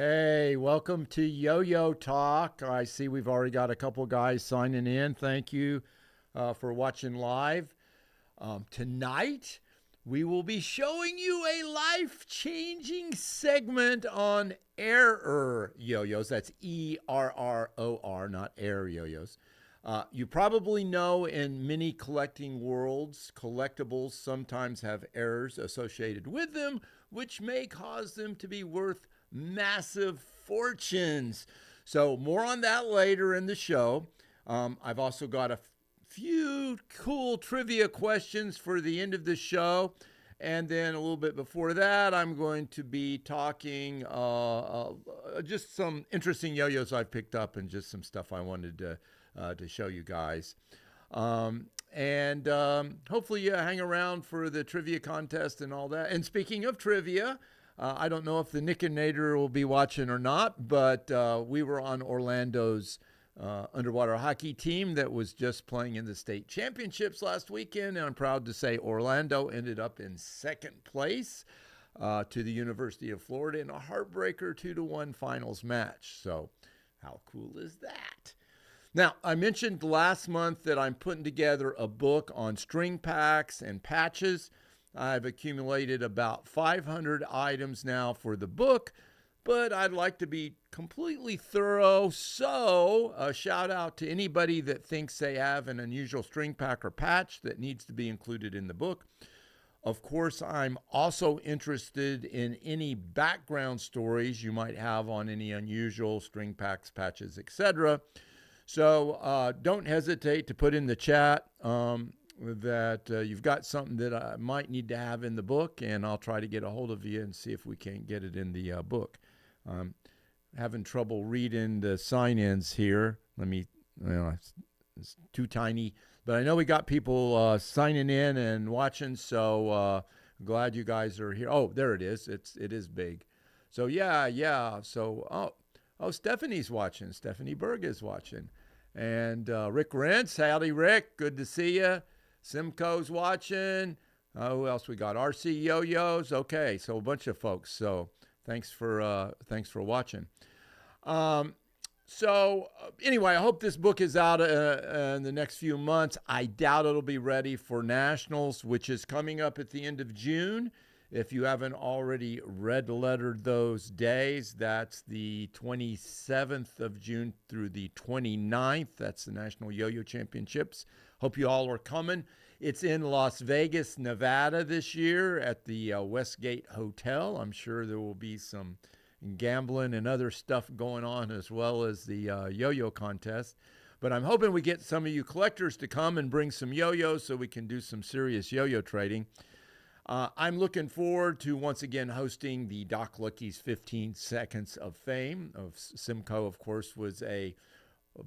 Hey, welcome to Yo-Yo Talk. I see we've already got a couple guys signing in. Thank you for watching live. Tonight, we will be showing you a life-changing segment on error yo-yos. That's E-R-R-O-R, not air yo-yos. You probably know in many collecting worlds, collectibles sometimes have errors associated with them, which may cause them to be worth massive fortunes. So more on that later in the show. I've also got a few cool trivia questions for the end of the show. And then a little bit before that, I'm going to be talking just some interesting yo-yos I've picked up and just some stuff I wanted to show you guys. And hopefully you hang around for the trivia contest and all that. And speaking of trivia, I don't know if the Nick and Nader will be watching or not, but we were on Orlando's underwater hockey team that was just playing in the state championships last weekend. And I'm proud to say Orlando ended up in second place to the University of Florida in a heartbreaker 2-1 finals match. So how cool is that? Now, I mentioned last month that I'm putting together a book on string packs and patches. I've accumulated about 500 items now for the book, but I'd like to be completely thorough. So a shout out to anybody that thinks they have an unusual string pack or patch that needs to be included in the book. Of course, I'm also interested in any background stories you might have on any unusual string packs, patches, etc. So don't hesitate to put in the chat that you've got something that I might need to have in the book, and I'll try to get a hold of you and see if we can't get it in the book. Having trouble reading the sign-ins here. It's too tiny, but I know we got people signing in and watching, so glad you guys are here. Oh, there it is. It is big. So yeah. So Stephanie's watching. Stephanie Berg is watching. And Rick Rentz, howdy Rick, good to see you. Simcoe's watching. Who else we got? RC Yo-Yos. Okay, so a bunch of folks. So thanks for watching. Anyway, I hope this book is out in the next few months. I doubt it'll be ready for Nationals, which is coming up at the end of June. If you haven't already red lettered those days, that's the 27th of June through the 29th. That's the National Yo-Yo Championships. Hope you all are coming. It's in Las Vegas, Nevada this year at the Westgate Hotel. I'm sure there will be some gambling and other stuff going on as well as the yo-yo contest. But I'm hoping we get some of you collectors to come and bring some yo-yos so we can do some serious yo-yo trading. I'm looking forward to once again hosting the Doc Lucky's 15 Seconds of Fame. Simcoe, of course, was a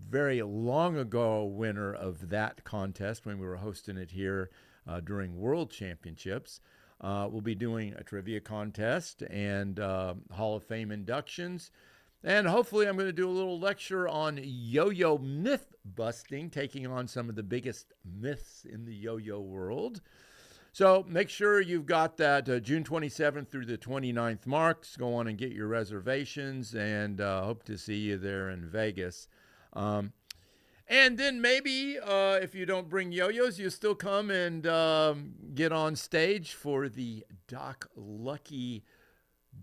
very long ago winner of that contest when we were hosting it here during World Championships. We'll be doing a trivia contest and Hall of Fame inductions. And hopefully I'm going to do a little lecture on yo-yo myth busting, taking on some of the biggest myths in the yo-yo world. So make sure you've got that June 27th through the 29th marks. Go on and get your reservations, and hope to see you there in Vegas. And then maybe if you don't bring yo-yos, you still come and get on stage for the Doc Lucky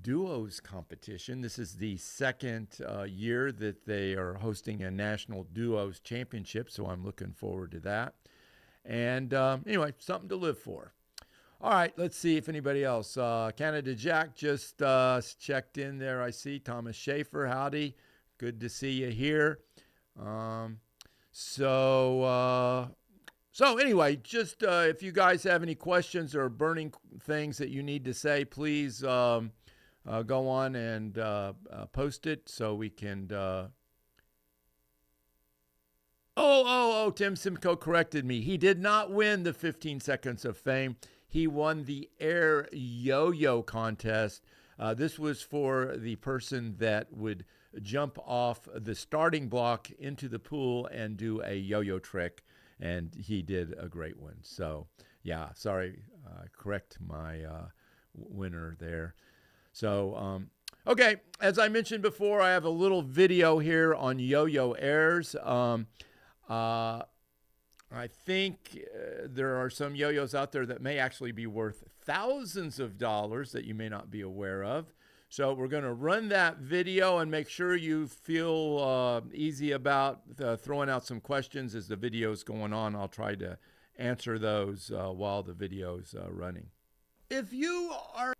Duos competition. This is the second year that they are hosting a National Duos Championship, so I'm looking forward to that. And anyway, something to live for. All right, let's see if anybody else. Canada Jack just checked in there. I see Thomas Schaefer. Howdy. Good to see you here. So anyway, just if you guys have any questions or burning things that you need to say, please go on and post it so we can. Tim Simcoe corrected me. He did not win the 15 Seconds of Fame. He won the air yo-yo contest. This was for the person that would jump off the starting block into the pool and do a yo-yo trick, and he did a great one. So, yeah, sorry, correct my winner there. So, Okay, as I mentioned before, I have a little video here on yo-yo airs. I think there are some yo-yos out there that may actually be worth thousands of dollars that you may not be aware of. So we're going to run that video and make sure you feel easy about throwing out some questions as the video is going on. I'll try to answer those while the video is running. If you are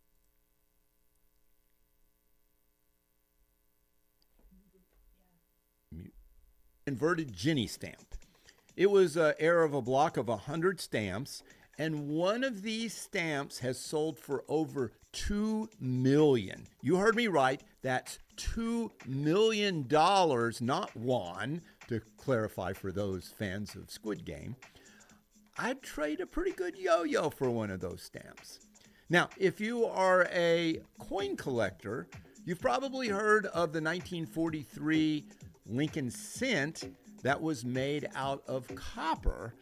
inverted Jenny stamp, it was an heir of a block of 100 stamps, and one of these stamps has sold for over $2 million. You heard me right. That's $2 million, not one, to clarify for those fans of Squid Game. I'd trade a pretty good yo-yo for one of those stamps. Now, if you are a coin collector, you've probably heard of the 1943 Lincoln cent that was made out of copper.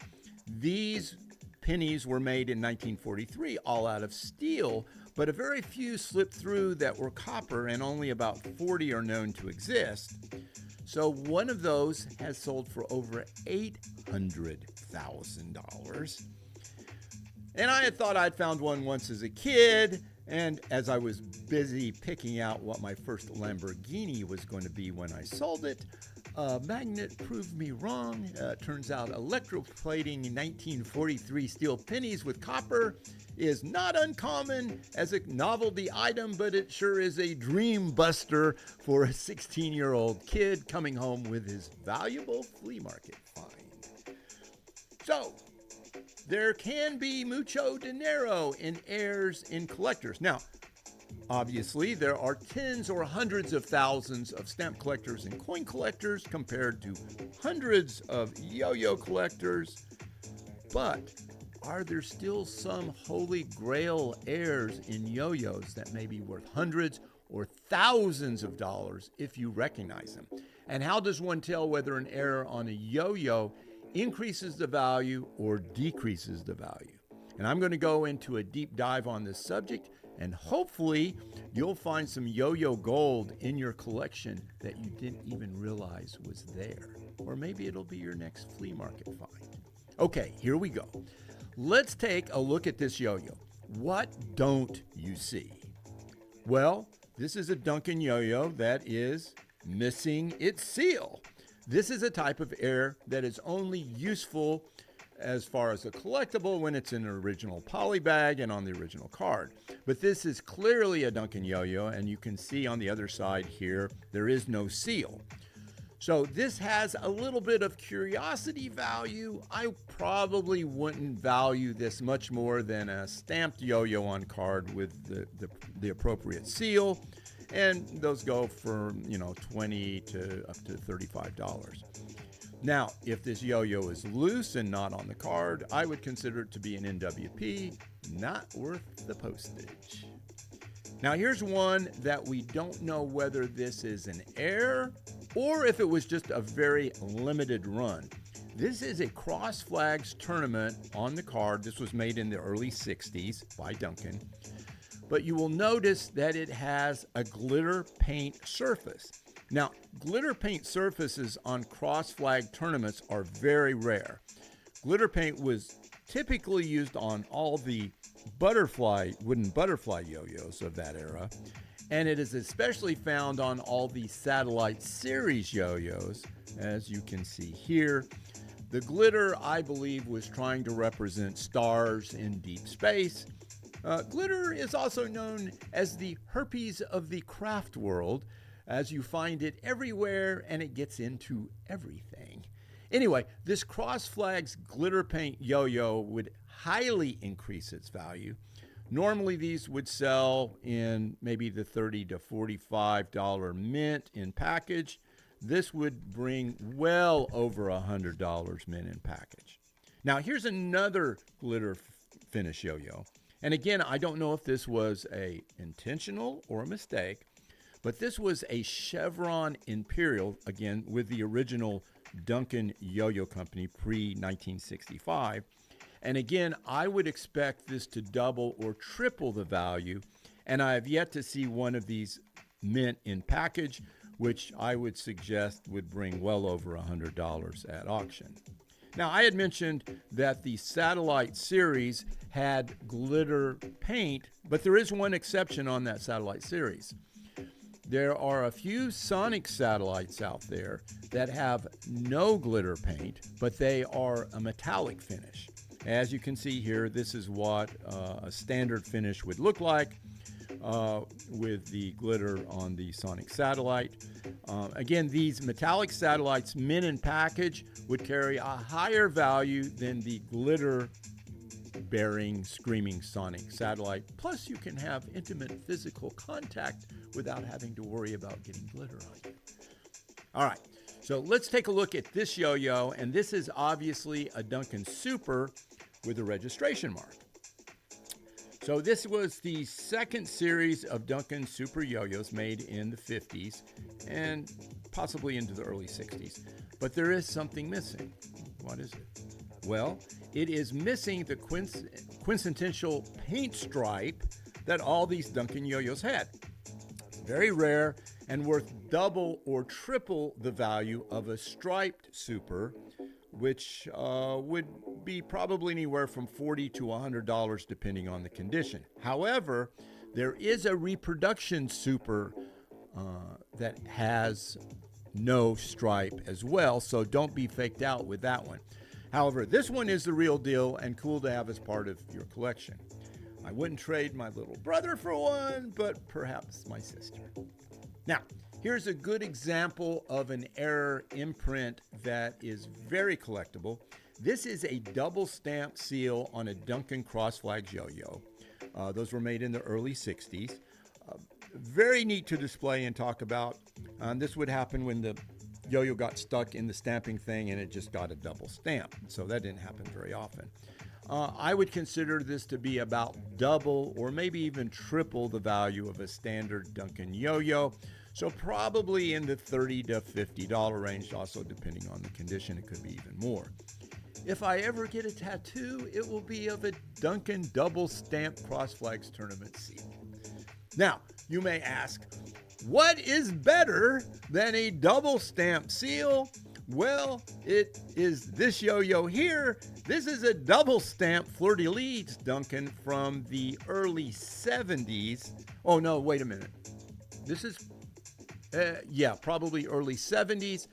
These pennies were made in 1943, all out of steel, but a very few slipped through that were copper, and only about 40 are known to exist. So one of those has sold for over $800,000. And I had thought I'd found one once as a kid, and as I was busy picking out what my first Lamborghini was going to be when I sold it, magnet proved me wrong. Turns out electroplating 1943 steel pennies with copper is not uncommon as a novelty item, but it sure is a dream buster for a 16-year-old kid coming home with his valuable flea market find. So, there can be mucho dinero in heirs in collectors. Now, obviously, there are tens or hundreds of thousands of stamp collectors and coin collectors compared to hundreds of yo-yo collectors. But are there still some holy grail heirs in yo-yos that may be worth hundreds or thousands of dollars if you recognize them? And how does one tell whether an heir on a yo-yo increases the value or decreases the value? And I'm going to go into a deep dive on this subject, and hopefully you'll find some yo-yo gold in your collection that you didn't even realize was there. Or maybe it'll be your next flea market find. Okay, here we go. Let's take a look at this yo-yo. What don't you see? Well, this is a Duncan yo-yo that is missing its seal. This is a type of heir that is only useful as far as a collectible when it's in an original poly bag and on the original card. But this is clearly a Duncan yo-yo, and you can see on the other side here, there is no seal. So this has a little bit of curiosity value. I probably wouldn't value this much more than a stamped yo-yo on card with the appropriate seal. And those go for, $20 to up to $35. Now, if this yo-yo is loose and not on the card, I would consider it to be an NWP, not worth the postage. Now, here's one that we don't know whether this is an heir or if it was just a very limited run. This is a Cross Flags tournament on the card. This was made in the early 60s by Duncan. But you will notice that it has a glitter paint surface. Now, glitter paint surfaces on Cross Flag tournaments are very rare. Glitter paint was typically used on all the wooden butterfly yo-yos of that era, and it is especially found on all the Satellite Series yo-yos, as you can see here. The glitter, I believe, was trying to represent stars in deep space. Glitter is also known as the herpes of the craft world, as you find it everywhere and it gets into everything. Anyway, this Cross Flags glitter paint yo-yo would highly increase its value. Normally these would sell in maybe the $30 to $45 mint in package. This would bring well over $100 mint in package. Now here's another glitter finish yo-yo. And again, I don't know if this was a intentional or a mistake, but this was a Chevron Imperial, again, with the original Duncan Yo-Yo Company pre-1965. And again, I would expect this to double or triple the value, and I have yet to see one of these mint in package, which I would suggest would bring well over $100 at auction. Now, I had mentioned that the Satellite series had glitter paint, but there is one exception on that Satellite series. There are a few Sonic satellites out there that have no glitter paint, but they are a metallic finish. As you can see here, this is what a standard finish would look like with the glitter on the Sonic satellite. Again, these metallic satellites, mint in package, would carry a higher value than the glitter bearing, screaming Sonic satellite. Plus, you can have intimate physical contact without having to worry about getting glitter on you. All right, so let's take a look at this yo-yo, and this is obviously a Duncan Super with a registration mark. So this was the second series of Duncan Super yo-yos made in the 50s and possibly into the early 60s. But there is something missing. What is it? Well, it is missing the quintessential paint stripe that all these Duncan yo-yos had. Very rare and worth double or triple the value of a striped Super, which would be probably anywhere from $40 to $100 depending on the condition. However, there is a reproduction Super that has no stripe as well, so don't be faked out with that one. However, this one is the real deal and cool to have as part of your collection. I wouldn't trade my little brother for one, but perhaps my sister. Now, here's a good example of an error imprint that is very collectible. This is a double stamp seal on a Duncan Cross Flags yo-yo. Those were made in the early 60s. Very neat to display and talk about. This would happen when the yo-yo got stuck in the stamping thing and it just got a double stamp. So that didn't happen very often. I would consider this to be about double or maybe even triple the value of a standard Duncan yo-yo. So probably in the $30 to $50 range, also depending on the condition, it could be even more. If I ever get a tattoo, it will be of a Duncan double stamp Cross Flags tournament seal. Now, you may ask, what is better than a double stamp seal? Well, it is this yo-yo here. This is a double stamp fleur-de-lis Duncan from the early 70s. Oh, no, wait a minute. This is, probably early 70s,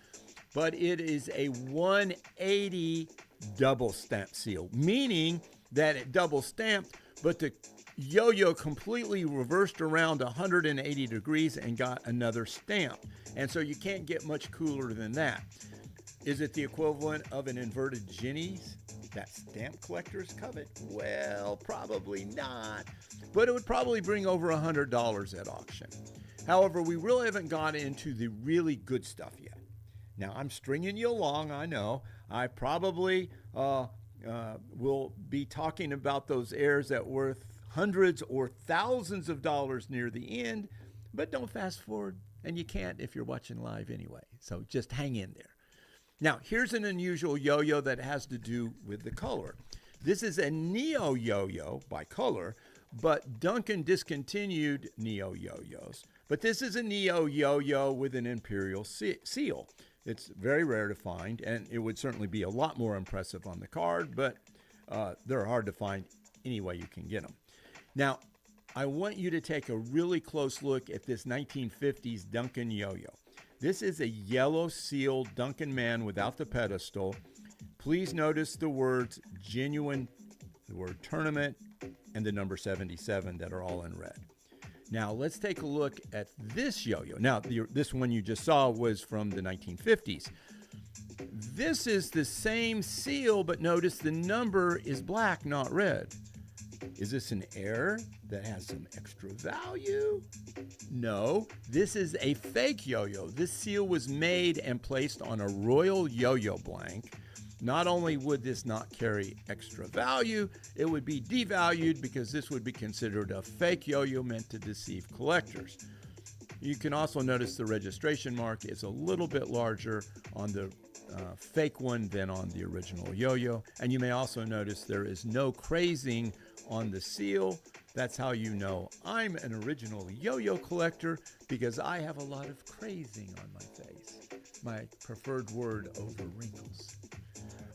but it is a 180 double stamp seal, meaning that it double stamped, but the yo-yo completely reversed around 180 degrees and got another stamp. And so you can't get much cooler than that. Is it the equivalent of an inverted Jenny's that stamp collectors covet? Well, probably not, but it would probably bring over $100 at auction. However, we really haven't got into the really good stuff yet. Now, I'm stringing you along, I know. I probably will be talking about those airs that worth hundreds or thousands of dollars near the end, but don't fast forward, and you can't if you're watching live anyway, so just hang in there. Now, here's an unusual yo-yo that has to do with the color. This is a Neo yo-yo by color, but Duncan discontinued Neo yo-yos. But this is a Neo yo-yo with an Imperial seal. It's very rare to find, and it would certainly be a lot more impressive on the card, but they're hard to find any way you can get them. Now, I want you to take a really close look at this 1950s Duncan yo-yo. This is a yellow seal Duncan man without the pedestal. Please notice the words genuine, the word tournament, and the number 77 that are all in red. Now, let's take a look at this yo-yo. Now, this one you just saw was from the 1950s. This is the same seal, but notice the number is black, not red. Is this an error that has some extra value? No, this is a fake yo-yo. This seal was made and placed on a royal yo-yo blank. Not only would this not carry extra value, it would be devalued because this would be considered a fake yo-yo meant to deceive collectors. You can also notice the registration mark is a little bit larger on the fake one than on the original yo-yo. And you may also notice there is no crazing on the seal, That's how you know I'm an original yo-yo collector, because I have a lot of crazing on my face. My preferred word over wrinkles.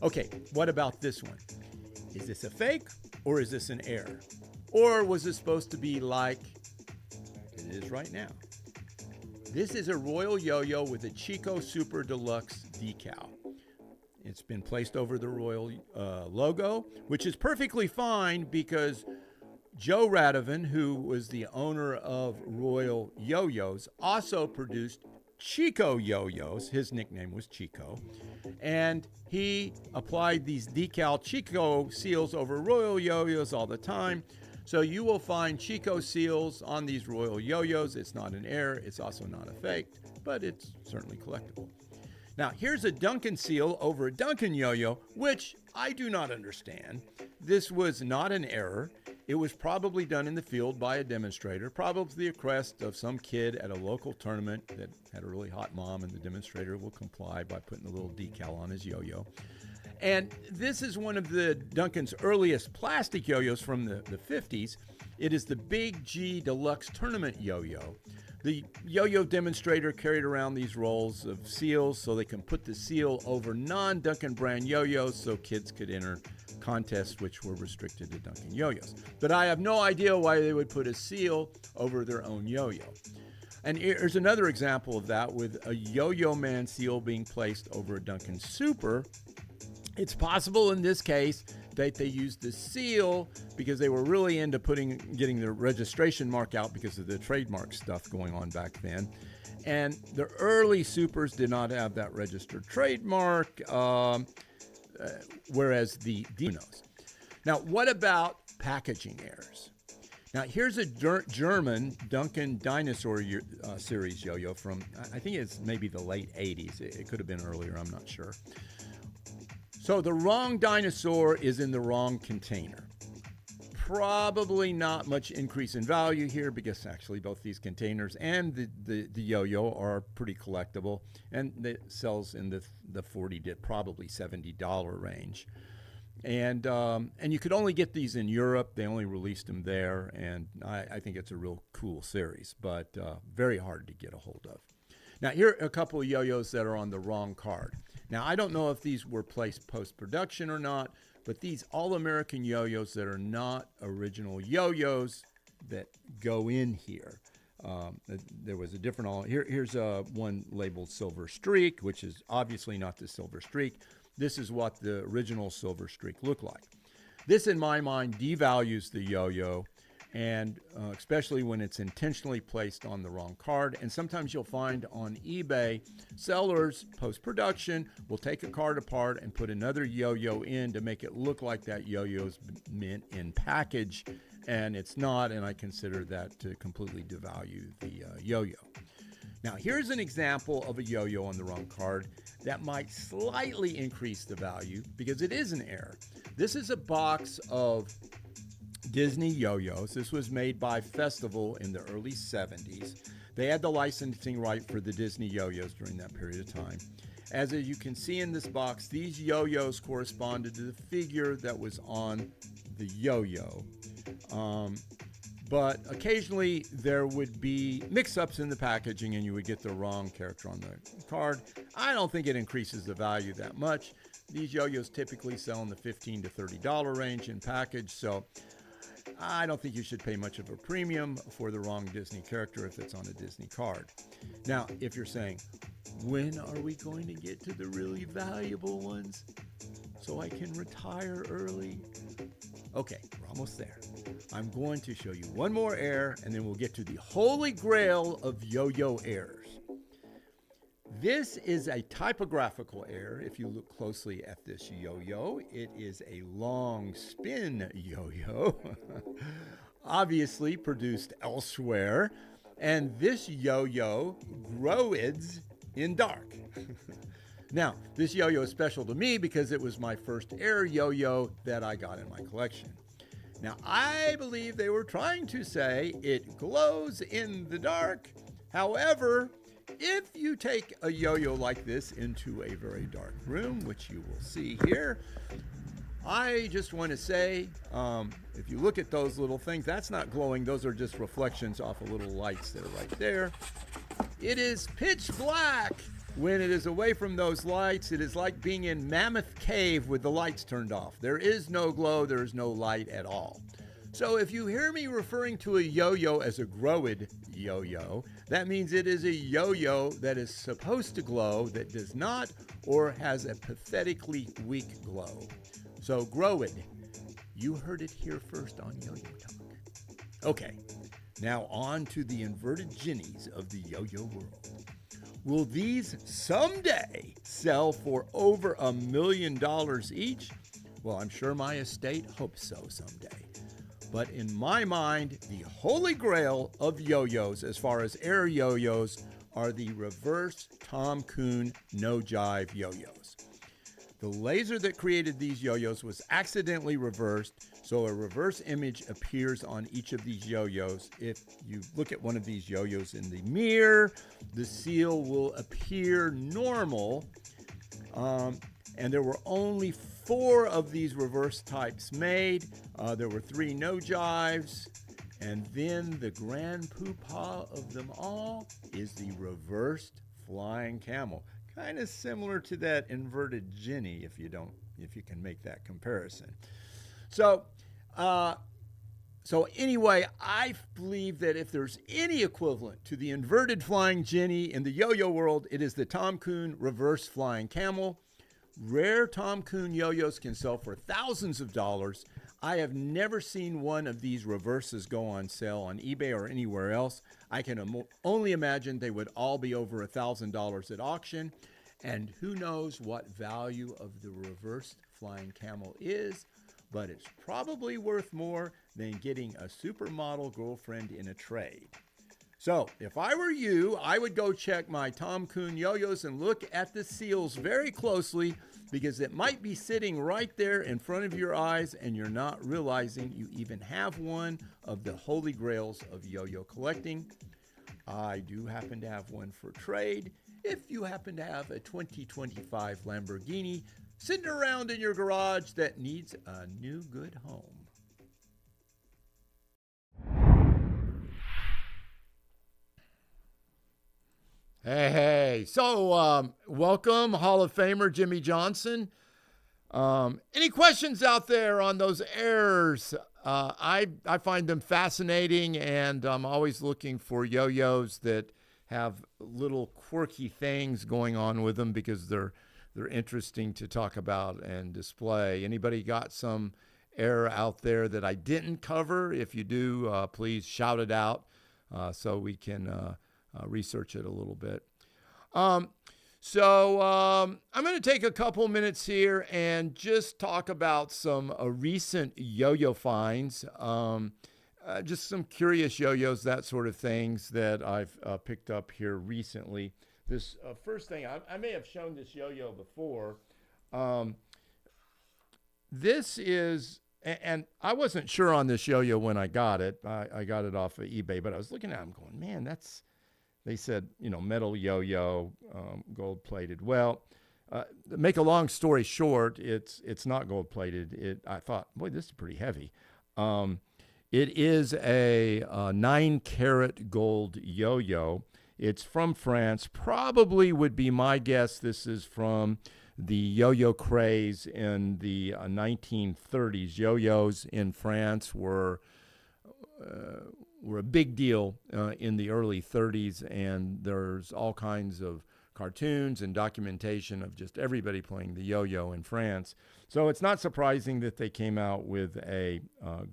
Okay, what about this one? Is this a fake or is this an error? Or was it supposed to be like it is right now? This is a Royal Yo-Yo with a Chico Super Deluxe decal. It's been placed over the Royal logo, which is perfectly fine because Joe Radovan, who was the owner of Royal Yo-Yos, also produced Chico Yo-Yos. His nickname was Chico. And he applied these decal Chico seals over Royal Yo-Yos all the time. So you will find Chico seals on these Royal Yo-Yos. It's not an error. It's also not a fake, but it's certainly collectible. Now, here's a Duncan seal over a Duncan yo-yo, which I do not understand. This was not an error. It was probably done in the field by a demonstrator, probably a request of some kid at a local tournament that had a really hot mom, and the demonstrator will comply by putting a little decal on his yo-yo. And this is one of the Duncan's earliest plastic yo-yos from the 50s. It is the Big G Deluxe Tournament yo-yo. The yo-yo demonstrator carried around these rolls of seals so they can put the seal over non-Duncan brand yo-yos so kids could enter contests which were restricted to Duncan yo-yos. But I have no idea why they would put a seal over their own yo-yo. And here's another example of that with a Yo-Yo Man seal being placed over a Duncan Super. It's possible in this case that they used the seal because they were really into getting the registration mark out because of the trademark stuff going on back then. And the early Supers did not have that registered trademark, whereas the Dinos. Now, what about packaging errors? Now, here's a German Duncan Dinosaur series yo-yo from, I think it's maybe the late 80s. It could have been earlier, I'm not sure. So the wrong dinosaur is in the wrong container. Probably not much increase in value here because actually both these containers and the yo-yo are pretty collectible, and it sells in the $40 to probably $70 range. And you could only get these in Europe. They only released them there, and I think it's a real cool series, but very hard to get a hold of. Now, here are a couple of yo-yos that are on the wrong card. Now, I don't know if these were placed post-production or not, but these all-American yo-yos that are not original yo-yos that go in here. There was a different here's one labeled Silver Streak, which is obviously not the Silver Streak. This is what the original Silver Streak looked like. This, in my mind, devalues the yo-yo, and especially when it's intentionally placed on the wrong card. And sometimes you'll find on eBay, sellers, post-production, will take a card apart and put another yo-yo in to make it look like that yo-yo's meant in package, and it's not, and I consider that to completely devalue the yo-yo. Now, here's an example of a yo-yo on the wrong card that might slightly increase the value because it is an error. This is a box of Disney yo-yos. This was made by Festival in the early 70s. They had the licensing right for the Disney yo-yos during that period of time. As you can see in this box, these yo-yos corresponded to the figure that was on the yo-yo. But occasionally there would be mix-ups in the packaging and you would get the wrong character on the card. I don't think it increases the value that much. These yo-yos typically sell in the $15 to $30 range in package, so I don't think you should pay much of a premium for the wrong Disney character if it's on a Disney card. Now, if you're saying, when are we going to get to the really valuable ones so I can retire early? Okay, we're almost there. I'm going to show you one more error, and then we'll get to the holy grail of yo-yo errors. This is a typographical error. If you look closely at this yo-yo, it is a long spin yo-yo, obviously produced elsewhere. And this yo-yo, growids in dark. Now, this yo-yo is special to me because it was my first air yo-yo that I got in my collection. Now, I believe they were trying to say it glows in the dark. However, if you take a yo-yo like this into a very dark room, which you will see here, I just want to say, if you look at those little things, that's not glowing. Those are just reflections off of little lights that are right there. It is pitch black. When it is away from those lights, it is like being in Mammoth Cave with the lights turned off. There is no glow. There is no light at all. So if you hear me referring to a yo-yo as a growid yo-yo, that means it is a yo-yo that is supposed to glow, that does not, or has a pathetically weak glow. So growid, you heard it here first on Yo-Yo Talk. Okay, now on to the inverted ginnies of the yo-yo world. Will these someday sell for over $1 million each? Well, I'm sure my estate hopes so someday. But in my mind, the holy grail of yo-yos, as far as air yo-yos, are the reverse Tom Kuhn No Jive yo-yos. The laser that created these yo-yos was accidentally reversed, so a reverse image appears on each of these yo-yos. If you look at one of these yo-yos in the mirror, the seal will appear normal, and there were only 4 of these reverse types made. There were 3 no jives, and then the grand poobah of them all is the reversed Flying Camel. Kind of similar to that inverted Ginny, if you can make that comparison. So anyway, I believe that if there's any equivalent to the inverted Flying Ginny in the yo-yo world, it is the Tom Kuhn reverse Flying Camel. Rare Tom Kuhn yo-yos can sell for thousands of dollars. I have never seen one of these reverses go on sale on eBay or anywhere else. I can only imagine they would all be over $1,000 at auction. And who knows what value of the reversed Flying Camel is, but it's probably worth more than getting a supermodel girlfriend in a trade. So if I were you, I would go check my Tom Kuhn yo-yos and look at the seals very closely, because it might be sitting right there in front of your eyes and you're not realizing you even have one of the holy grails of yo-yo collecting. I do happen to have one for trade. If you happen to have a 2025 Lamborghini sitting around in your garage that needs a new good home. Hey. So, welcome, Hall of Famer Jimmy Johnson. Any questions out there on those errors? I find them fascinating, and I'm always looking for yo-yos that have little quirky things going on with them because they're interesting to talk about and display. Anybody got some error out there that I didn't cover? If you do, please shout it out so we can research it a little bit. So I'm going to take a couple minutes here and just talk about some recent yo-yo finds, just some curious yo-yos, that sort of things that I've picked up here recently. This first thing, I may have shown this yo-yo before. This is, and I wasn't sure on this yo-yo when I got it. I got it off of eBay, but I was looking at it and going, man, that's, they said, metal yo-yo, gold plated. Well, make a long story short, it's not gold plated. I thought, boy, this is pretty heavy. It is a 9-karat gold yo-yo. It's from France. Probably would be my guess. This is from the yo-yo craze in the 1930s. Yo-yos in France were a big deal in the early 30s, and there's all kinds of cartoons and documentation of just everybody playing the yo-yo in France. So it's not surprising that they came out with a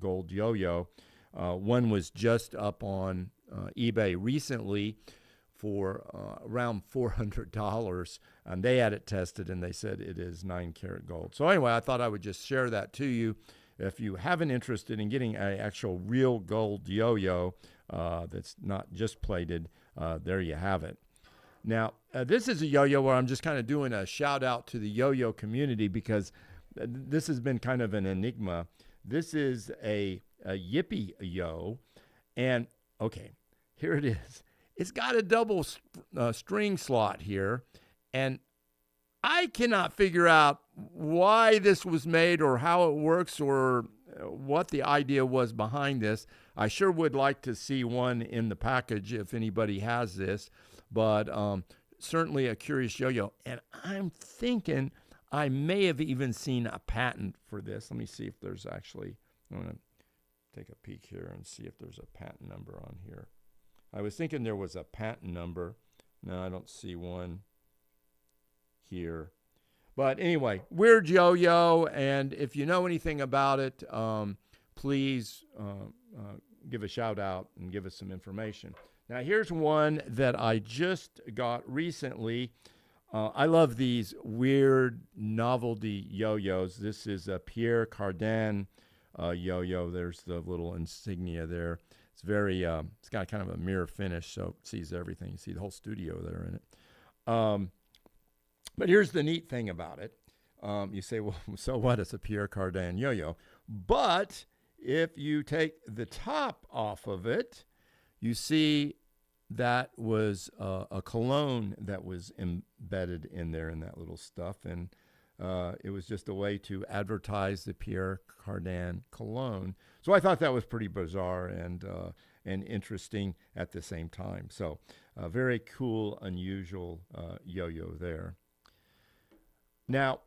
gold yo-yo. One was just up on eBay recently for around $400, and they had it tested, and they said it is 9-karat gold. So anyway, I thought I would just share that to you. If you have an interest in getting an actual real gold yo-yo that's not just plated, there you have it. Now, this is a yo-yo where I'm just kind of doing a shout out to the yo-yo community because this has been kind of an enigma. This is a Yippy Yo, and okay, here it is. It's got a double string slot here, and I cannot figure out why this was made or how it works or what the idea was behind this. I sure would like to see one in the package if anybody has this, but certainly a curious yo-yo. And I'm thinking I may have even seen a patent for this. Let me see if there's actually, I'm going to take a peek here and see if there's a patent number on here. I was thinking there was a patent number. No, I don't see one here. But anyway, weird yo-yo, and if you know anything about it, please give a shout out and give us some information. Now here's one that I just got recently. I love these weird novelty yo-yos. This is a Pierre Cardin yo-yo. There's the little insignia there. It's very, it's got kind of a mirror finish, so it sees everything. You see the whole studio there in it. But here's the neat thing about it. You say, well, so what? It's a Pierre Cardin yo-yo. But if you take the top off of it, you see that was a cologne that was embedded in there in that little stuff. And it was just a way to advertise the Pierre Cardin cologne. So I thought that was pretty bizarre and interesting at the same time. So very cool, unusual yo-yo there. Now,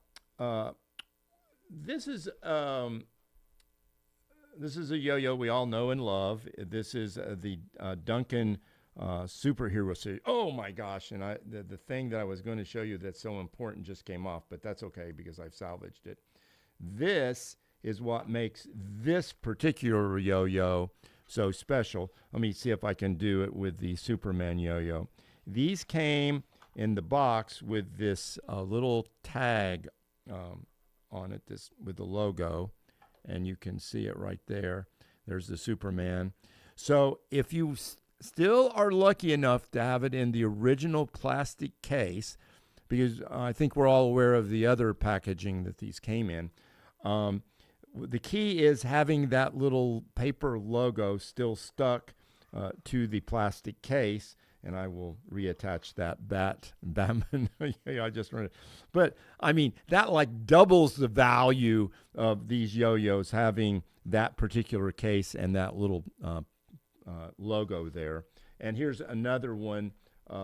this is a yo-yo we all know and love. This is the Duncan Superhero series. Oh my gosh! And the thing that I was going to show you that's so important just came off, but that's okay because I've salvaged it. This is what makes this particular yo-yo so special. Let me see if I can do it with the Superman yo-yo. These came in the box with this little tag on it, this with the logo, and you can see it right there. There's the Superman. So if you still are lucky enough to have it in the original plastic case, because I think we're all aware of the other packaging that these came in, the key is having that little paper logo still stuck to the plastic case. And I will reattach that Batman. Yeah, I just read it. But, I mean, that like doubles the value of these yo-yos having that particular case and that little logo there. And here's another one.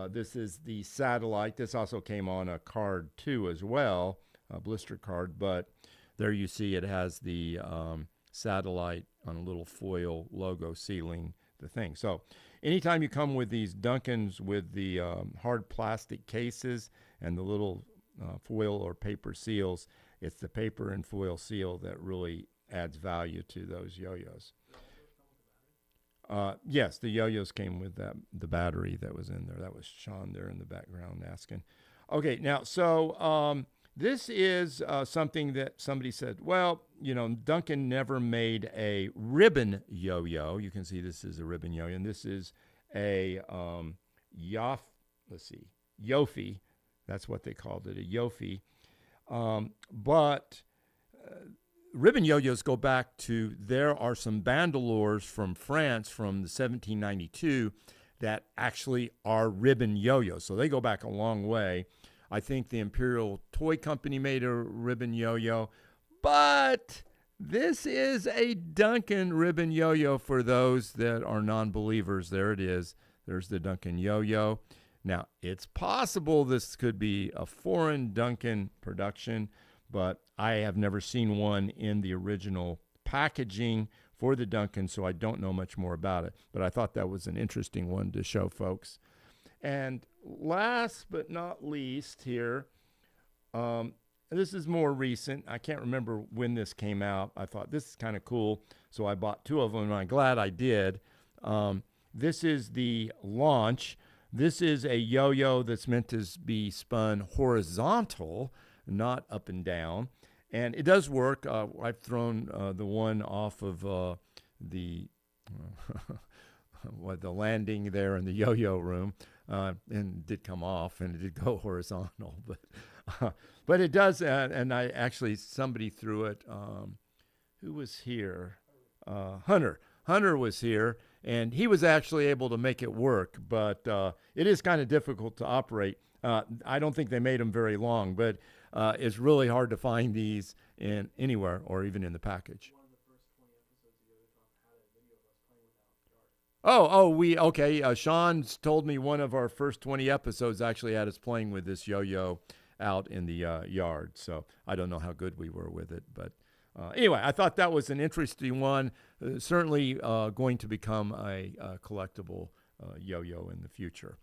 This is the satellite. This also came on a card, too, as well, a blister card. But there you see it has the satellite on a little foil logo sealing the thing. So anytime you come with these Duncans with the hard plastic cases and the little foil or paper seals, it's the paper and foil seal that really adds value to those yo-yos. Yes, the yo-yos came with the battery that was in there. That was Sean there in the background asking. Okay, now, so this is something that somebody said, well, you know, Duncan never made a ribbon yo-yo. You can see this is a ribbon yo-yo, and this is a Yofi. That's what they called it, a Yofi. But ribbon yo-yos go back to, there are some Bandalors from France from the 1792 that actually are ribbon yo-yos. So they go back a long way. I think the Imperial Toy Company made a ribbon yo-yo, but this is a Duncan ribbon yo-yo for those that are non-believers. There it is. There's the Duncan yo-yo. Now, it's possible this could be a foreign Duncan production, but I have never seen one in the original packaging for the Duncan, so I don't know much more about it. But I thought that was an interesting one to show folks. And last but not least here, this is more recent. I can't remember when this came out. I thought this is kind of cool, so I bought two of them, and I'm glad I did. This is the Launch. This is a yo-yo that's meant to be spun horizontal, not up and down. And it does work. I've thrown the one off of the landing there in the yo-yo room, and it did come off, and it did go horizontal. But it does, and I actually, somebody threw it. Who was here? Hunter. Hunter was here, and he was actually able to make it work, but it is kind of difficult to operate. I don't think they made them very long, but it's really hard to find these in anywhere or even in the package. Okay. Sean's told me one of our first 20 episodes actually had us playing with this yo-yo out in the yard. So I don't know how good we were with it, but anyway, I thought that was an interesting one. Certainly going to become a collectible yo-yo in the future.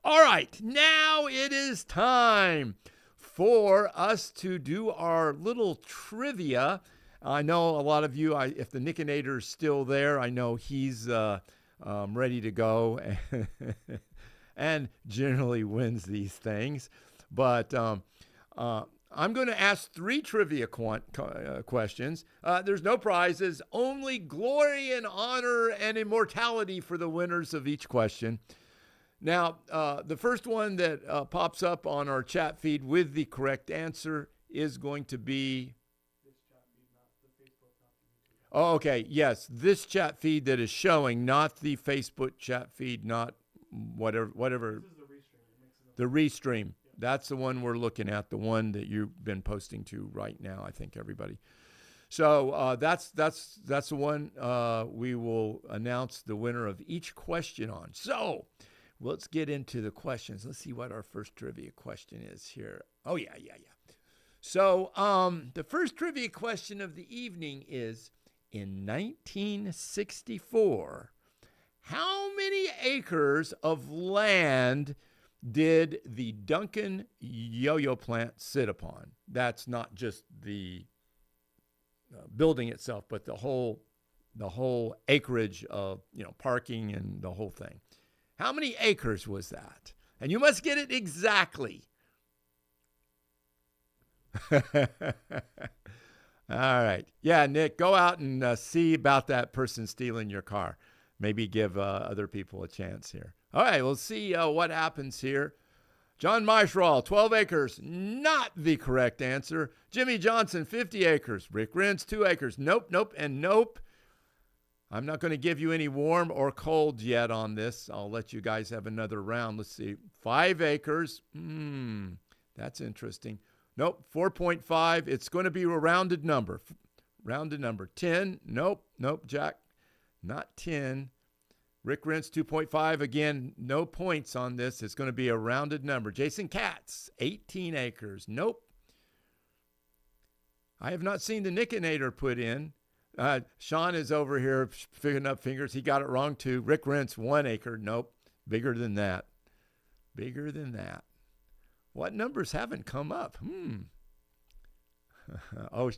All right, now it is time for us to do our little trivia. I know a lot of you, if the Nickinator's still there, I know he's ready to go and generally wins these things. But I'm going to ask 3 trivia questions. There's no prizes, only glory and honor and immortality for the winners of each question. Now, the first one that pops up on our chat feed with the correct answer is going to be... Oh, okay. Yes, this chat feed that is showing, not the Facebook chat feed, not whatever. This is the restream. That's the one we're looking at, the one that you've been posting to right now, I think, everybody. So that's the one we will announce the winner of each question on. So let's get into the questions. Let's see what our first trivia question is here. Oh, yeah. So the first trivia question of the evening is, in 1964, how many acres of land did the Duncan yo-yo plant sit upon? That's not just the building itself, but the whole acreage of parking and the whole thing. How many acres was that? And you must get it exactly. All right. Yeah, Nick, go out and see about that person stealing your car. Maybe give other people a chance here. All right, we'll see what happens here. John Maishral, 12 acres, not the correct answer. Jimmy Johnson, 50 acres. Rick Rentz, 2 acres. Nope, and nope. I'm not going to give you any warm or cold yet on this. I'll let you guys have another round. Let's see. 5 acres. That's interesting. Nope, 4.5. It's going to be a rounded number. 10. Nope, Jack. Not 10. Rick Rentz, 2.5. Again, no points on this. It's going to be a rounded number. Jason Katz, 18 acres. Nope. I have not seen the Nickinator put in. Sean is over here figuring up fingers. He got it wrong too. Rick Rentz, 1 acre. Nope. Bigger than that. What numbers haven't come up? Oh,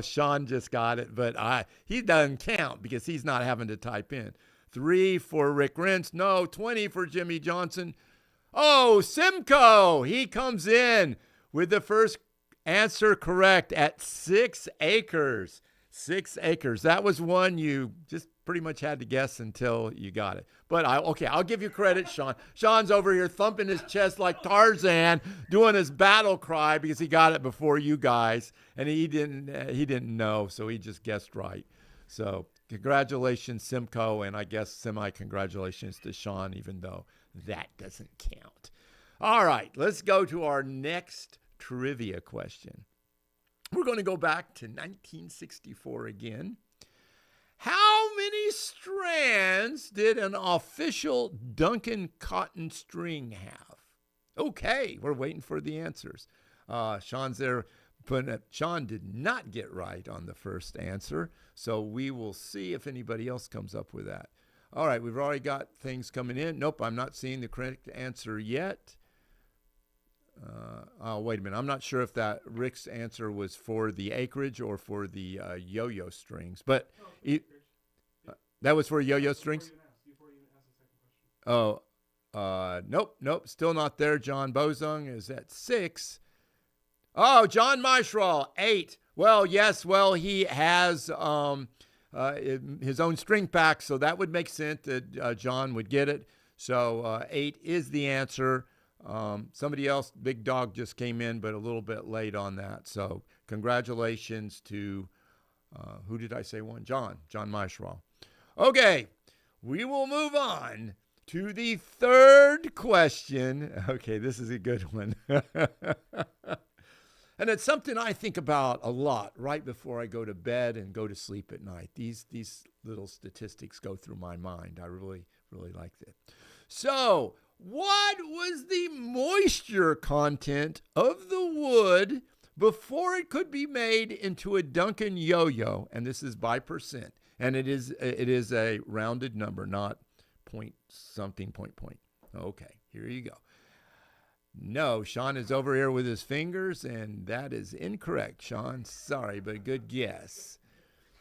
Sean just got it, but he doesn't count because he's not having to type in. 3 for Rick Rentz. No, 20 for Jimmy Johnson. Oh, Simcoe. He comes in with the first answer correct at 6 acres. 6 acres. That was one you just pretty much had to guess until you got it. But I'll give you credit, Sean. Sean's over here thumping his chest like Tarzan, doing his battle cry because he got it before you guys, and he didn't know, so he just guessed right. So congratulations, Simcoe, and I guess semi-congratulations to Sean, even though that doesn't count. All right, let's go to our next trivia question. We're going to go back to 1964 again. How many strands did an official Duncan cotton string have? Okay, we're waiting for the answers. Sean's there. Sean did not get right on the first answer, so we will see if anybody else comes up with that. All right, we've already got things coming in. Nope, I'm not seeing the correct answer yet. Wait a minute. I'm not sure if that Rick's answer was for the acreage or for the yo-yo strings, but that was for yo-yo strings. Oh, nope, still not there. John Bozung is at 6. Oh, John Maishral, 8. Well, yes, he has his own string pack, so that would make sense that John would get it. So 8 is the answer. Somebody else, Big Dog, just came in, but a little bit late on that. So congratulations to, who did I say won? John Maishral. Okay, we will move on to the third question. Okay, this is a good one. And it's something I think about a lot right before I go to bed and go to sleep at night. These little statistics go through my mind. I really, really like it. So, what was the moisture content of the wood before it could be made into a Duncan yo-yo? And this is by percent. And it is a rounded number, not point something, point. Okay, here you go. No, Sean is over here with his fingers, and that is incorrect, Sean. Sorry, but good guess.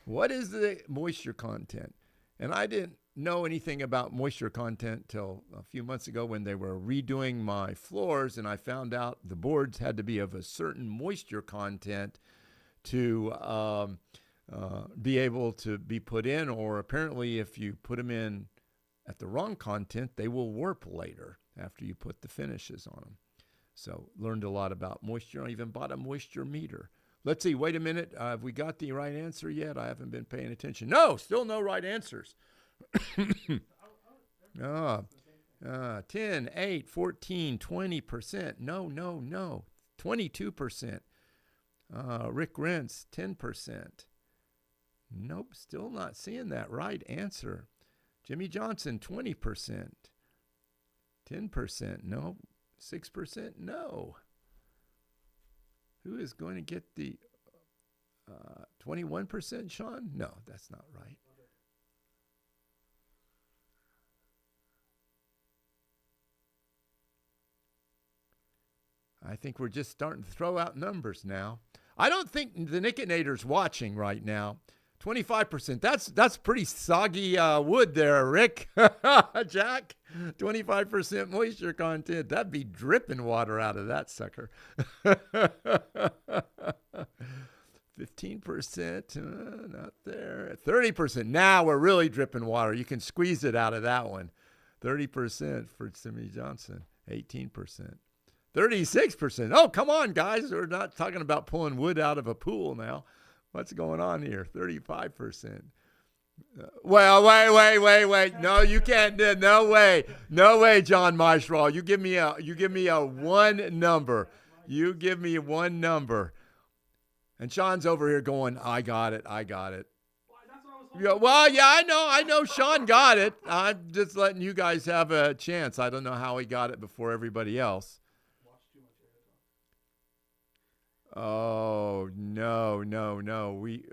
What is the moisture content? And I didn't know anything about moisture content till a few months ago when they were redoing my floors, and I found out the boards had to be of a certain moisture content to be able to be put in, or apparently if you put them in at the wrong content, they will warp later after you put the finishes on them. So learned a lot about moisture. I even bought a moisture meter. Let's see, wait a minute. Have we got the right answer yet? I haven't been paying attention. No, still no right answers. 10, 8, 14, 20%. No. 22%. Rick Rentz, 10%. Nope, still not seeing that right answer. Jimmy Johnson, 20%. 10%, no. 6%, no. Who is going to get the 21%, Sean? No, that's not right. I think we're just starting to throw out numbers now. I don't think the Nickinator's watching right now. 25%. That's pretty soggy wood there, Rick. Jack, 25% moisture content. That'd be dripping water out of that sucker. 15%, not there. 30%. Now we're really dripping water. You can squeeze it out of that one. 30% for Jimmy Johnson. 18%. 36%. Oh, come on, guys. We're not talking about pulling wood out of a pool now. What's going on here? 35%. Well, wait. No, you can't. No way, John Maestral. You give me a one number. You give me one number. And Sean's over here going, I got it. Yeah, well, yeah, I know Sean got it. I'm just letting you guys have a chance. I don't know how he got it before everybody else. Oh, no.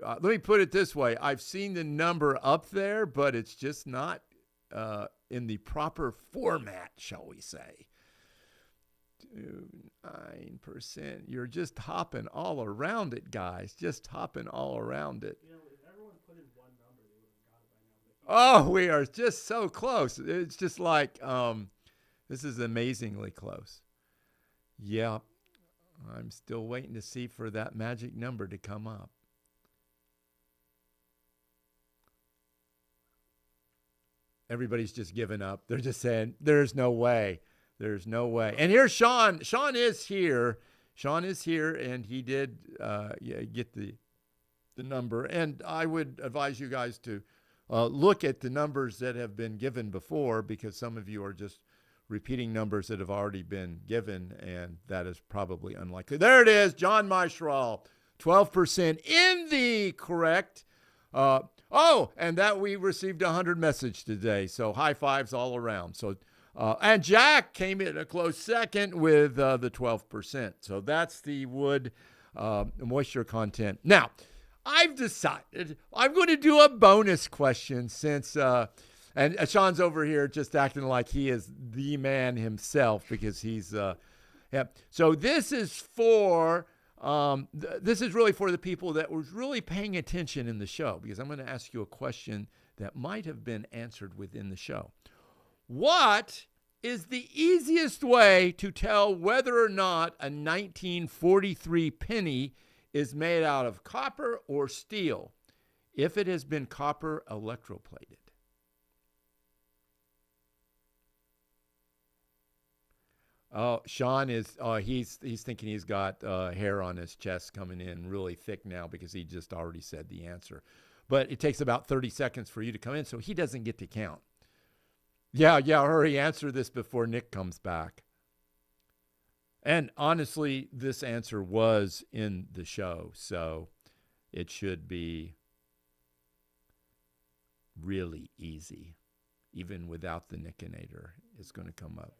Let me put it this way. I've seen the number up there, but it's just not in the proper format, shall we say. 9%. You're just hopping all around it, guys. Just hopping all around it. You know, if everyone put in one number, they would have got it by now. Oh, we are just so close. It's just like, this is amazingly close. Yeah. I'm still waiting to see for that magic number to come up. Everybody's just giving up. They're just saying, there's no way. And here's Sean. Sean is here, and he did get the number. And I would advise you guys to look at the numbers that have been given before, because some of you are just repeating numbers that have already been given, and that is probably unlikely. There it is, John Maestral, 12% in the correct. And that we received 100 message today, so high fives all around. So, and Jack came in a close second with the 12%. So that's the wood moisture content. Now, I've decided I'm going to do a bonus question since... And Sean's over here just acting like he is the man himself because he's, So this is for, this is really for the people that was really paying attention in the show, because I'm going to ask you a question that might have been answered within the show. What is the easiest way to tell whether or not a 1943 penny is made out of copper or steel if it has been copper electroplated? Oh, Sean is, he's thinking he's got hair on his chest coming in really thick now because he just already said the answer. But it takes about 30 seconds for you to come in, so he doesn't get to count. Yeah, hurry, answer this before Nick comes back. And honestly, this answer was in the show, so it should be really easy. Even without the Nickinator, it's going to come up.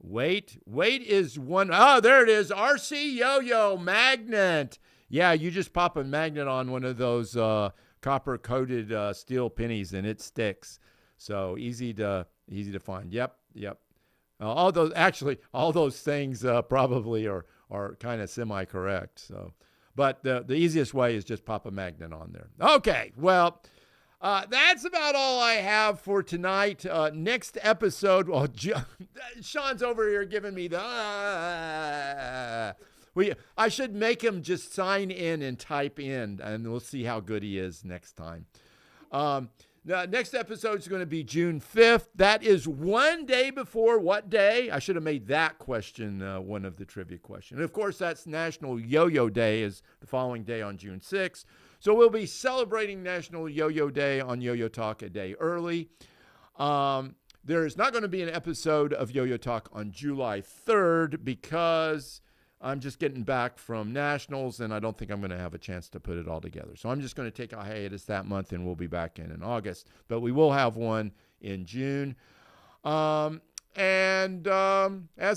Weight is one. Oh, there it is. RC Yo-Yo magnet. Yeah, you just pop a magnet on one of those copper-coated steel pennies, and it sticks. So easy to find. Yep. All those things probably are kind of semi-correct. So, but the easiest way is just pop a magnet on there. Okay, well, that's about all I have for tonight. Next episode, well, Sean's over here giving me the. I should make him just sign in and type in, and we'll see how good he is next time. Next episode is going to be June 5th. That is one day before what day? I should have made that question one of the trivia questions. And of course, that's National Yo-Yo Day is the following day on June 6th. So we'll be celebrating National Yo-Yo Day on Yo-Yo Talk a day early. There is not going to be an episode of Yo-Yo Talk on July 3rd because I'm just getting back from nationals, and I don't think I'm going to have a chance to put it all together. So I'm just going to take a hiatus that month, and we'll be back in August. But we will have one in June. As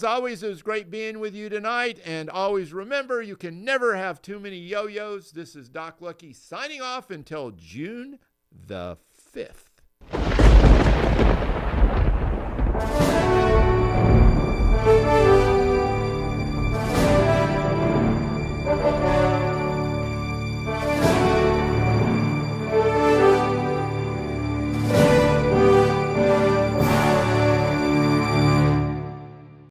always, it was great being with you tonight. And always remember, you can never have too many yo-yos. This is Doc Lucky signing off until June the 5th.